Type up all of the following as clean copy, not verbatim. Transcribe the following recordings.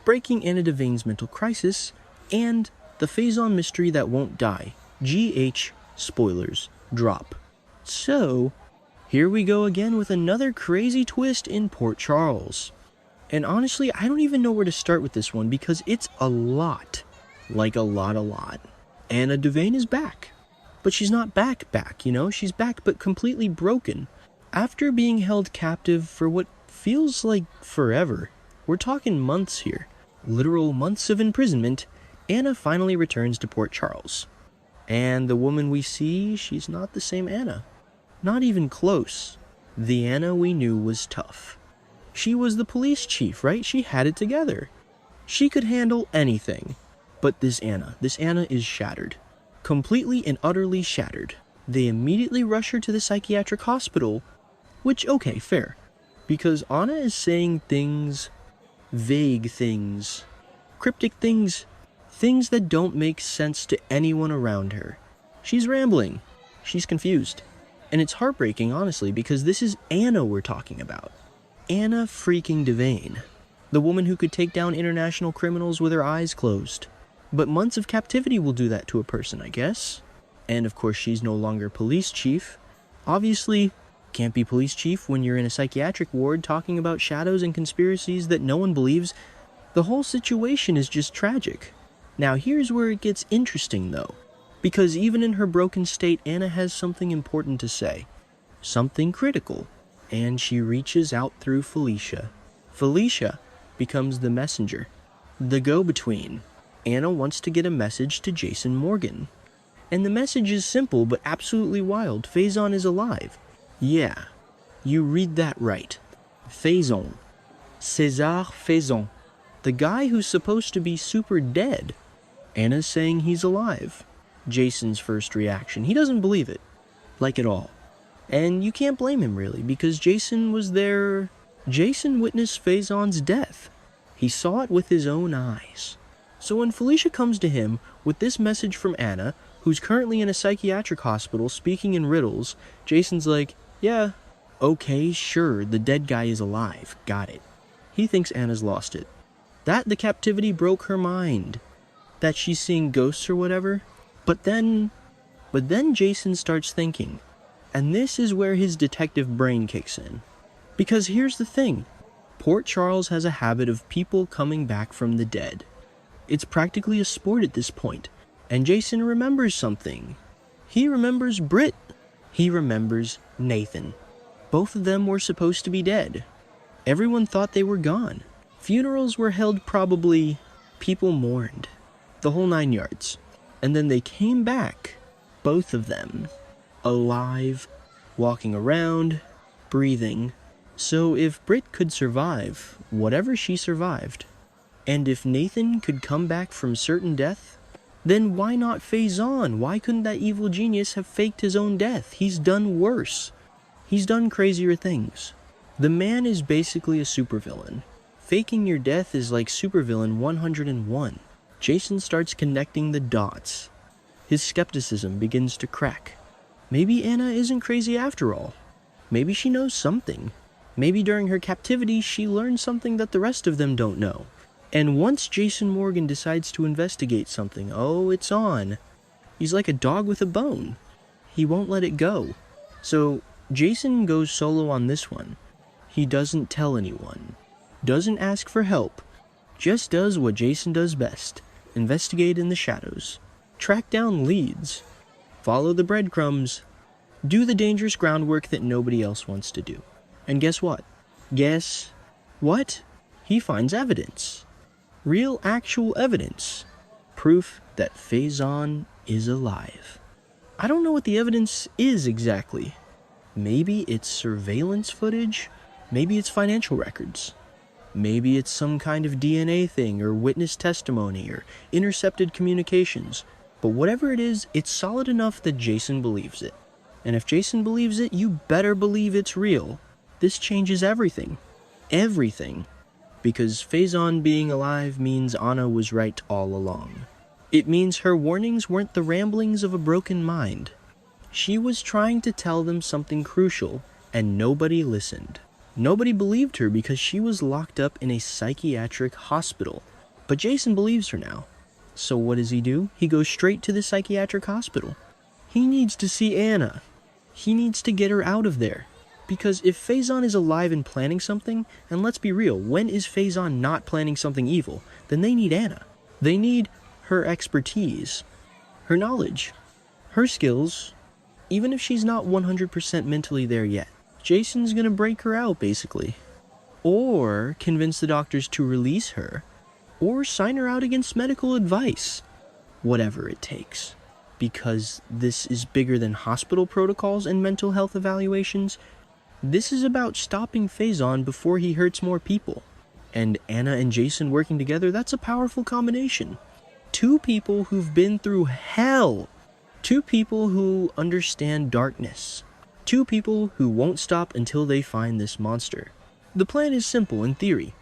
breaking Anna Devane's mental crisis, and the Faison mystery that won't die. GH spoilers drop. So, here we go again with another crazy twist in Port Charles. And honestly, I don't even know where to start with this one because it's a lot. Like a lot. Anna Devane is back. But she's not back, you know? She's back but completely broken. After being held captive for what feels like forever, we're talking months here, literal months of imprisonment, Anna finally returns to Port Charles. And the woman we see, she's not the same Anna. Not even close. The Anna we knew was tough. She was the police chief, right? She had it together. She could handle anything. But this Anna is shattered. Completely and utterly shattered. They immediately rush her to the psychiatric hospital, which, okay, fair. Because Anna is saying things, vague things, cryptic things, things that don't make sense to anyone around her. She's rambling. She's confused. And it's heartbreaking, honestly, because this is Anna we're talking about. Anna freaking Devane. The woman who could take down international criminals with her eyes closed. But months of captivity will do that to a person, I guess. And of course, she's no longer police chief. Obviously, can't be police chief when you're in a psychiatric ward talking about shadows and conspiracies that no one believes. The whole situation is just tragic. Now here's where it gets interesting though. Because even in her broken state, Anna has something important to say. Something critical. And she reaches out through Felicia. Felicia becomes the messenger. The go-between. Anna wants to get a message to Jason Morgan. And the message is simple but absolutely wild. Faison is alive. Yeah, you read that right. Faison. César Faison. The guy who's supposed to be super dead. Anna's saying he's alive. Jason's first reaction. He doesn't believe it. Like at all. And you can't blame him really, because Jason was there. Jason witnessed Faison's death. He saw it with his own eyes. So when Felicia comes to him with this message from Anna, who's currently in a psychiatric hospital speaking in riddles, Jason's like, yeah, okay, sure, the dead guy is alive, got it. He thinks Anna's lost it. That the captivity broke her mind. That she's seeing ghosts or whatever. But then Jason starts thinking. And this is where his detective brain kicks in. Because here's the thing. Port Charles has a habit of people coming back from the dead. It's practically a sport at this point. And Jason remembers something. He remembers Britt. He remembers Nathan. Both of them were supposed to be dead. Everyone thought they were gone. Funerals were held probably. People mourned. The whole 9 yards. And then they came back. Both of them. Alive. Walking around. Breathing. So if Britt could survive, whatever she survived, and if Nathan could come back from certain death, then why not Faison? Why couldn't that evil genius have faked his own death? He's done worse. He's done crazier things. The man is basically a supervillain. Faking your death is like supervillain 101. Jason starts connecting the dots. His skepticism begins to crack. Maybe Anna isn't crazy after all. Maybe she knows something. Maybe during her captivity she learned something that the rest of them don't know. And once Jason Morgan decides to investigate something, oh, it's on. He's like a dog with a bone. He won't let it go. So Jason goes solo on this one. He doesn't tell anyone. Doesn't ask for help. Just does what Jason does best. Investigate in the shadows. Track down leads. Follow the breadcrumbs. Do the dangerous groundwork that nobody else wants to do. And guess what? Guess what? He finds evidence. Real, actual evidence. Proof that Faison is alive. I don't know what the evidence is exactly. Maybe it's surveillance footage. Maybe it's financial records. Maybe it's some kind of DNA thing or witness testimony or intercepted communications. But whatever it is, it's solid enough that Jason believes it. And if Jason believes it, you better believe it's real. This changes everything. Everything. Because Faison being alive means Anna was right all along. It means her warnings weren't the ramblings of a broken mind. She was trying to tell them something crucial, and nobody listened. Nobody believed her because she was locked up in a psychiatric hospital. But Jason believes her now. So what does he do? He goes straight to the psychiatric hospital. He needs to see Anna. He needs to get her out of there. Because if Faison is alive and planning something, and let's be real, when is Faison not planning something evil? Then they need Anna. They need her expertise, her knowledge, her skills, even if she's not 100% mentally there yet. Jason's gonna break her out, basically. Or convince the doctors to release her, or sign her out against medical advice. Whatever it takes. Because this is bigger than hospital protocols and mental health evaluations. This is about stopping Faison before he hurts more people. And Anna and Jason working together, that's a powerful combination. Two people who've been through hell. Two people who understand darkness. Two people who won't stop until they find this monster. The plan is simple in theory.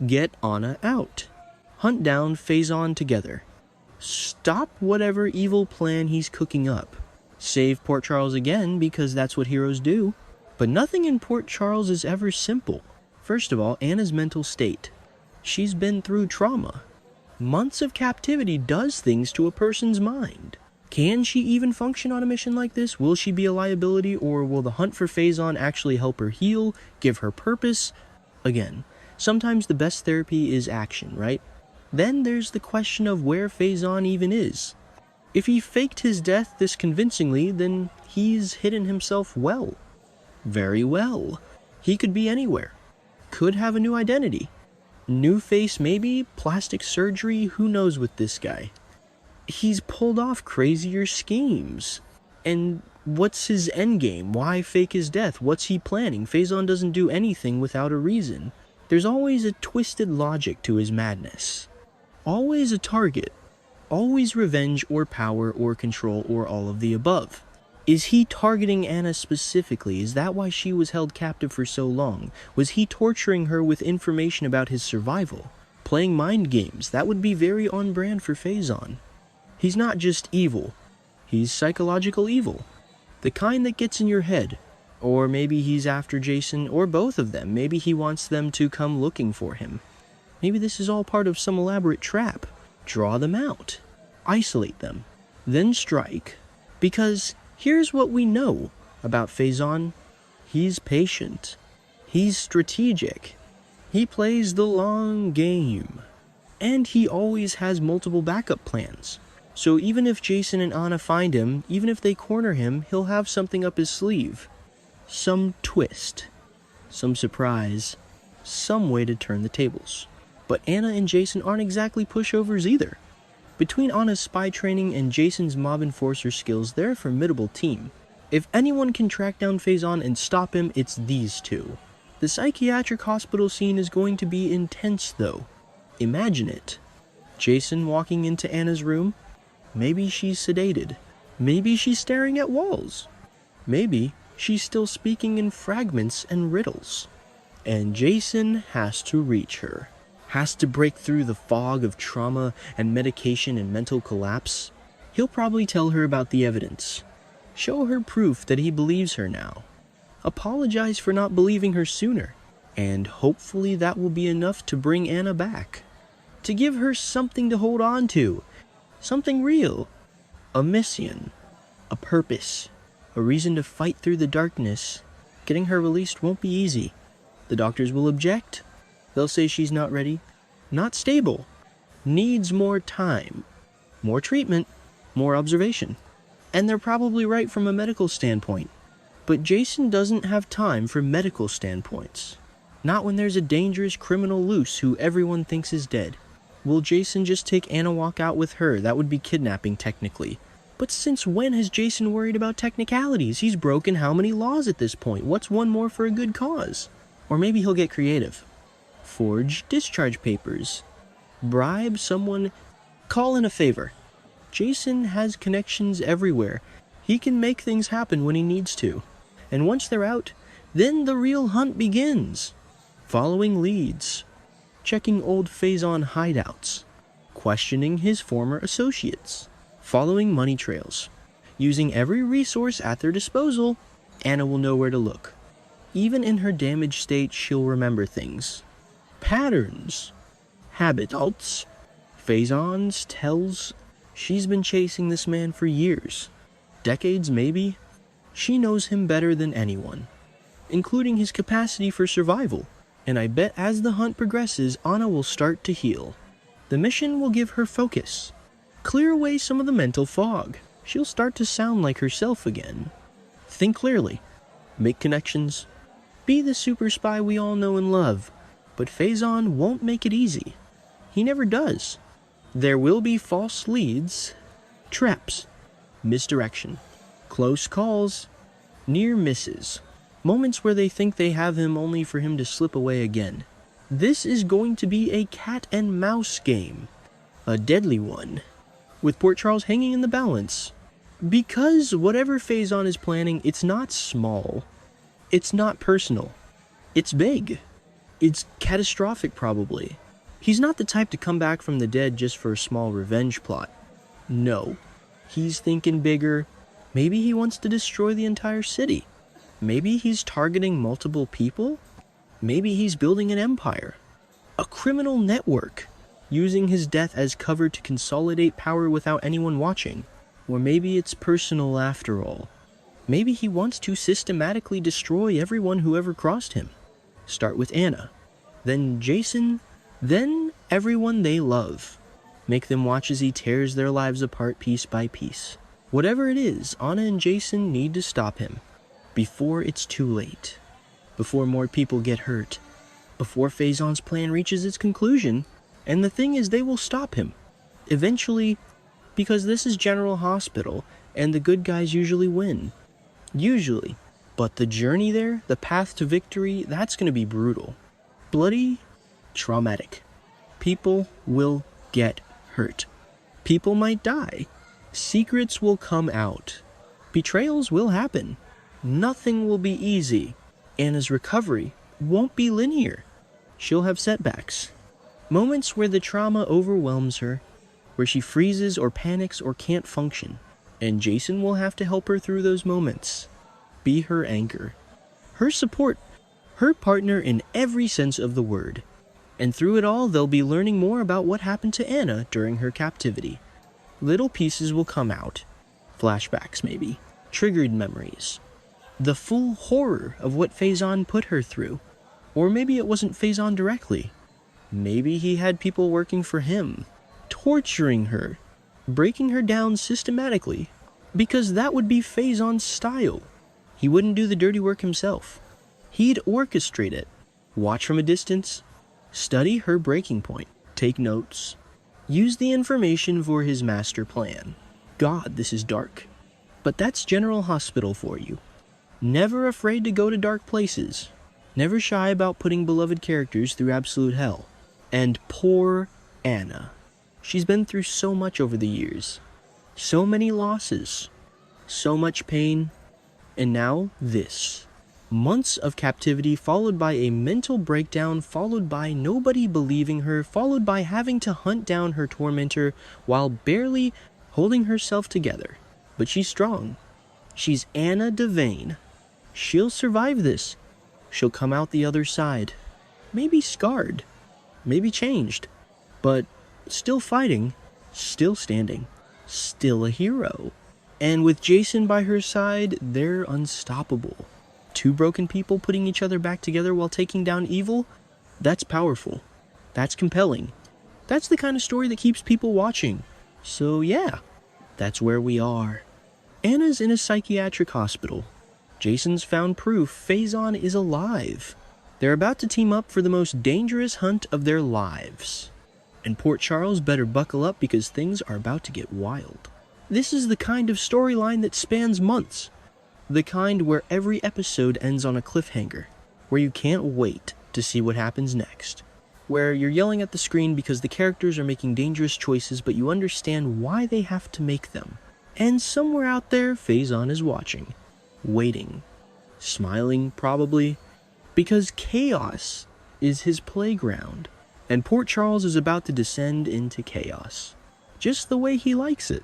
Get Anna out. Hunt down Faison together. Stop whatever evil plan he's cooking up. Save Port Charles again, because that's what heroes do. But nothing in Port Charles is ever simple. First of all, Anna's mental state. She's been through trauma. Months of captivity does things to a person's mind. Can she even function on a mission like this? Will she be a liability, or will the hunt for Faison actually help her heal, give her purpose? Again, sometimes the best therapy is action, right? Then there's the question of where Faison even is. If he faked his death this convincingly, then he's hidden himself well. Very well. He could be anywhere. Could have a new identity. New face maybe, plastic surgery, who knows with this guy. He's pulled off crazier schemes. And what's his endgame? Why fake his death? What's he planning? Faison doesn't do anything without a reason. There's always a twisted logic to his madness. Always a target. Always revenge or power or control or all of the above. Is he targeting Anna specifically? Is that why she was held captive for so long? Was he torturing her with information about his survival? Playing mind games? That would be very on brand for Faison. He's not just evil. He's psychological evil. The kind that gets in your head. Or maybe he's after Jason, or both of them. Maybe he wants them to come looking for him. Maybe this is all part of some elaborate trap. Draw them out. Isolate them. Then strike. Because here's what we know about Faison. He's patient. He's strategic. He plays the long game. And he always has multiple backup plans. So even if Jason and Anna find him, even if they corner him, he'll have something up his sleeve. Some twist. Some surprise. Some way to turn the tables. But Anna and Jason aren't exactly pushovers either. Between Anna's spy training and Jason's mob enforcer skills, they're a formidable team. If anyone can track down Faison and stop him, it's these two. The psychiatric hospital scene is going to be intense though. Imagine it. Jason walking into Anna's room. Maybe she's sedated. Maybe she's staring at walls. Maybe she's still speaking in fragments and riddles. And Jason has to reach her. Has to break through the fog of trauma and medication and mental collapse. He'll probably tell her about the evidence. Show her proof that he believes her now. Apologize for not believing her sooner. And hopefully that will be enough to bring Anna back. To give her something to hold on to. Something real. A mission. A purpose. A reason to fight through the darkness. Getting her released won't be easy. The doctors will object. They'll say she's not ready. Not stable. Needs more time. More treatment. More observation. And they're probably right from a medical standpoint. But Jason doesn't have time for medical standpoints. Not when there's a dangerous criminal loose who everyone thinks is dead. Will Jason just take Anna walk out with her? That would be kidnapping technically. But since when has Jason worried about technicalities? He's broken how many laws at this point? What's one more for a good cause? Or maybe he'll get creative. Forge discharge papers. Bribe someone. Call in a favor. Jason has connections everywhere. He can make things happen when he needs to. And once they're out, then the real hunt begins. Following leads. Checking old Faison hideouts. Questioning his former associates. Following money trails. Using every resource at their disposal, Anna will know where to look. Even in her damaged state, she'll remember things. Patterns. Habits. Faison tells she's been chasing this man for years, decades maybe. She knows him better than anyone, including his capacity for survival, and I bet as the hunt progresses, Anna will start to heal. The mission will give her focus, clear away some of the mental fog. She'll start to sound like herself again. Think clearly, make connections, be the super spy we all know and love. But Faison won't make it easy. He never does. There will be false leads, traps, misdirection, close calls, near misses, moments where they think they have him only for him to slip away again. This is going to be a cat and mouse game, a deadly one, with Port Charles hanging in the balance. Because whatever Faison is planning, it's not small, it's not personal, it's big, it's catastrophic probably. He's not the type to come back from the dead just for a small revenge plot. No, he's thinking bigger. Maybe he wants to destroy the entire city. Maybe he's targeting multiple people. Maybe he's building an empire, a criminal network, using his death as cover to consolidate power without anyone watching. Or maybe it's personal after all. Maybe he wants to systematically destroy everyone who ever crossed him. Start with Anna, then Jason, then everyone they love. Make them watch as he tears their lives apart piece by piece. Whatever it is, Anna and Jason need to stop him before it's too late. Before more people get hurt. Before Faison's plan reaches its conclusion. And the thing is, they will stop him. Eventually, because this is General Hospital, and the good guys usually win. Usually. But the journey there, the path to victory, that's going to be brutal. Bloody, traumatic. People will get hurt. People might die. Secrets will come out. Betrayals will happen. Nothing will be easy. Anna's recovery won't be linear. She'll have setbacks. Moments where the trauma overwhelms her, where she freezes or panics or can't function. And Jason will have to help her through those moments. Be her anchor. Her support. Her partner in every sense of the word. And through it all, they'll be learning more about what happened to Anna during her captivity. Little pieces will come out. Flashbacks, maybe. Triggered memories. The full horror of what Faison put her through. Or maybe it wasn't Faison directly. Maybe he had people working for him, torturing her, breaking her down systematically, because that would be Faison's style. He wouldn't do the dirty work himself. He'd orchestrate it, watch from a distance, study her breaking point, take notes, use the information for his master plan. God, this is dark. But that's General Hospital for you. Never afraid to go to dark places. Never shy about putting beloved characters through absolute hell. And poor Anna. She's been through so much over the years. So many losses. So much pain. And now this. Months of captivity followed by a mental breakdown, followed by nobody believing her, followed by having to hunt down her tormentor while barely holding herself together. But she's strong. She's Anna Devane. She'll survive this. She'll come out the other side. Maybe scarred. Maybe changed. But still fighting. Still standing. Still a hero. And with Jason by her side, they're unstoppable. Two broken people putting each other back together while taking down evil? That's powerful. That's compelling. That's the kind of story that keeps people watching. So yeah, that's where we are. Anna's in a psychiatric hospital. Jason's found proof Faison is alive. They're about to team up for the most dangerous hunt of their lives. And Port Charles better buckle up because things are about to get wild. This is the kind of storyline that spans months. The kind where every episode ends on a cliffhanger. Where you can't wait to see what happens next. Where you're yelling at the screen because the characters are making dangerous choices, but you understand why they have to make them. And somewhere out there, Faison is watching. Waiting. Smiling, probably. Because chaos is his playground. And Port Charles is about to descend into chaos. Just the way he likes it.